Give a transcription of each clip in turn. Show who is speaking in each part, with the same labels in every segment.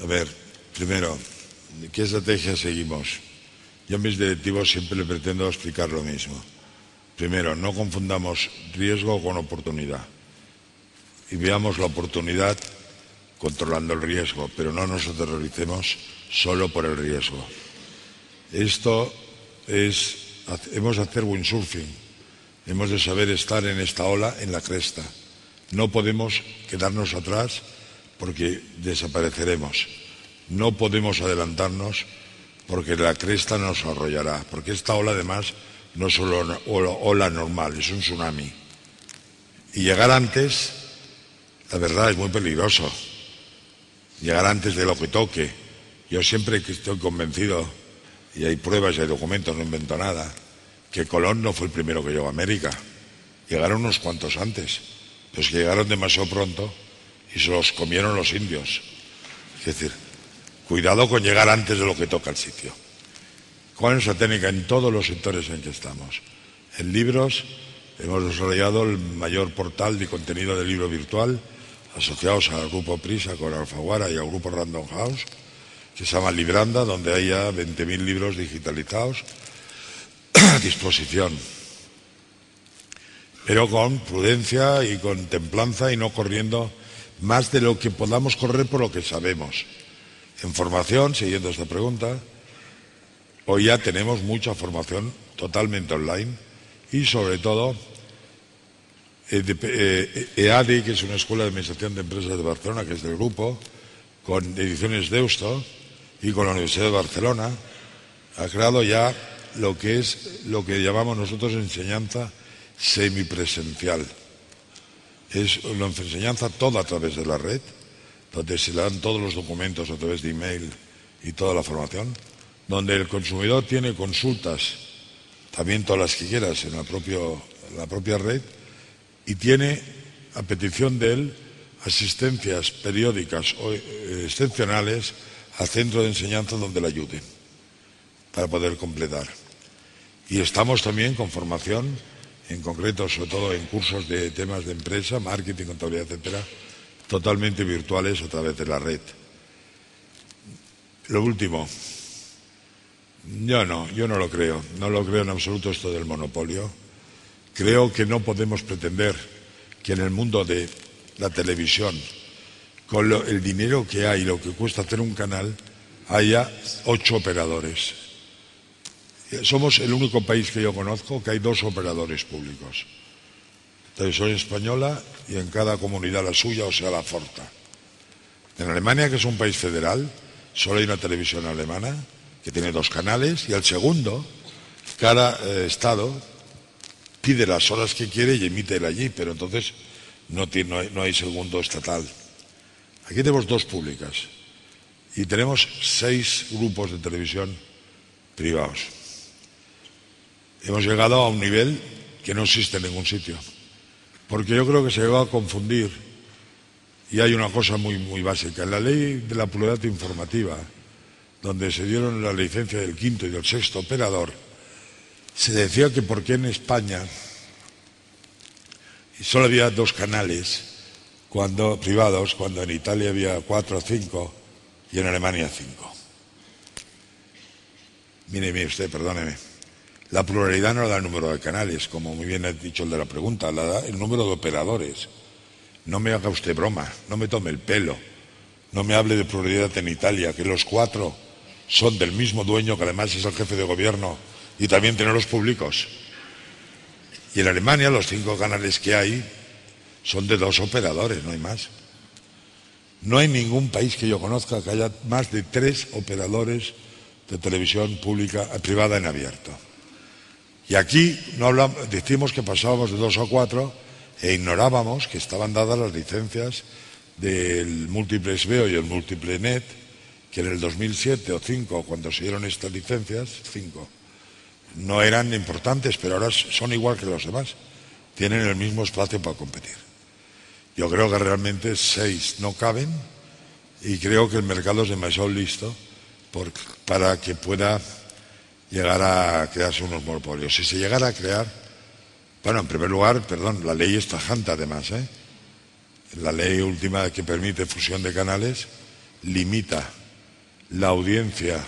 Speaker 1: A ver, primero, ¿qué estrategia seguimos? Yo a mis directivos siempre le pretendo explicar lo mismo. Primero, no confundamos riesgo con oportunidad. Y veamos la oportunidad controlando el riesgo, pero no nos aterroricemos solo por el riesgo. Esto es, hemos de hacer windsurfing, hemos de saber estar en esta ola, en la cresta. No podemos quedarnos atrás porque desapareceremos. No podemos adelantarnos porque la cresta nos arrollará, porque esta ola además no es solo una ola normal, es un tsunami. Y llegar antes, la verdad, es muy peligroso. Llegar antes de lo que toque. Yo siempre estoy convencido, y hay pruebas y hay documentos, no invento nada, que Colón no fue el primero que llegó a América. Llegaron unos cuantos antes, pero es que llegaron demasiado pronto y se los comieron los indios. Es decir, cuidado con llegar antes de lo que toca el sitio. ¿Cuál es la técnica en todos los sectores en que estamos? En libros hemos desarrollado el mayor portal de contenido de libro virtual asociados al grupo Prisa con Alfaguara y al grupo Random House, que se llama Libranda, donde hay ya 20.000 libros digitalizados a disposición, pero con prudencia y con templanza y no corriendo más de lo que podamos correr por lo que sabemos. En formación, siguiendo esta pregunta, hoy ya tenemos mucha formación totalmente online y sobre todo EADI, que es una escuela de administración de empresas de Barcelona, que es del grupo, con ediciones Deusto y con la Universidad de Barcelona, ha creado ya lo que llamamos nosotros enseñanza semipresencial. Es una enseñanza toda a través de la red, donde se le dan todos los documentos a través de email y toda la formación, donde el consumidor tiene consultas, también todas las que quieras en la propia red, y tiene, a petición de él, asistencias periódicas o excepcionales al centro de enseñanza donde le ayuden para poder completar. Y estamos también con formación, en concreto, sobre todo en cursos de temas de empresa, marketing, contabilidad, etcétera, totalmente virtuales a través de la red. Lo último, yo no lo creo en absoluto esto del monopolio. Creo que no podemos pretender que en el mundo de la televisión, con el dinero que hay, lo que cuesta hacer un canal, haya 8 operadores. Somos el único país que yo conozco que hay 2 operadores públicos. Televisión Española y en cada comunidad la suya, o sea, la Forta. En Alemania, que es un país federal, solo hay una televisión alemana que tiene 2 canales y el segundo, cada estado pide las horas que quiere y emite él allí, pero entonces no hay segundo estatal. Aquí tenemos 2 públicas y tenemos 6 grupos de televisión privados. Hemos llegado a un nivel que no existe en ningún sitio, porque yo creo que se llegó a confundir, y hay una cosa muy, muy básica. En la ley de la pluralidad informativa, donde se dieron la licencia del 5º y del 6º operador, se decía que por qué en España solo había 2 canales privados, cuando en Italia había 4 o 5 y en Alemania 5. Mire usted, perdóneme. La pluralidad no da el número de canales, como muy bien ha dicho el de la pregunta, la da el número de operadores. No me haga usted broma, no me tome el pelo. No me hable de pluralidad en Italia, que los 4 son del mismo dueño, que además es el jefe de gobierno, y también tiene los públicos. Y en Alemania los 5 canales que hay son de 2 operadores, no hay más. No hay ningún país que yo conozca que haya más de 3 operadores de televisión pública, privada en abierto. Y aquí decimos que pasábamos de 2 a 4 e ignorábamos que estaban dadas las licencias del Multiplex Veo y el Multiple Net, que en el 2007 o 2005, cuando se dieron estas licencias, 5, no eran importantes, pero ahora son igual que los demás. Tienen el mismo espacio para competir. Yo creo que realmente 6 no caben y creo que el mercado es demasiado listo para que pueda llegar a crearse unos monopolios. Si se llegara a crear, bueno, en primer lugar, la ley es tajante además, La ley última que permite fusión de canales limita la audiencia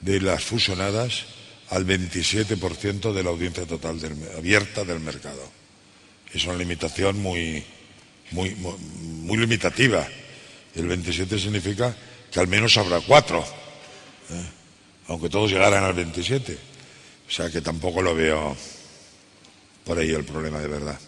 Speaker 1: de las fusionadas al 27% de la audiencia total abierta del mercado. Es una limitación muy limitativa. El 27 significa que al menos habrá 4, aunque todos llegaran al 27. O sea que tampoco lo veo por ahí el problema de verdad.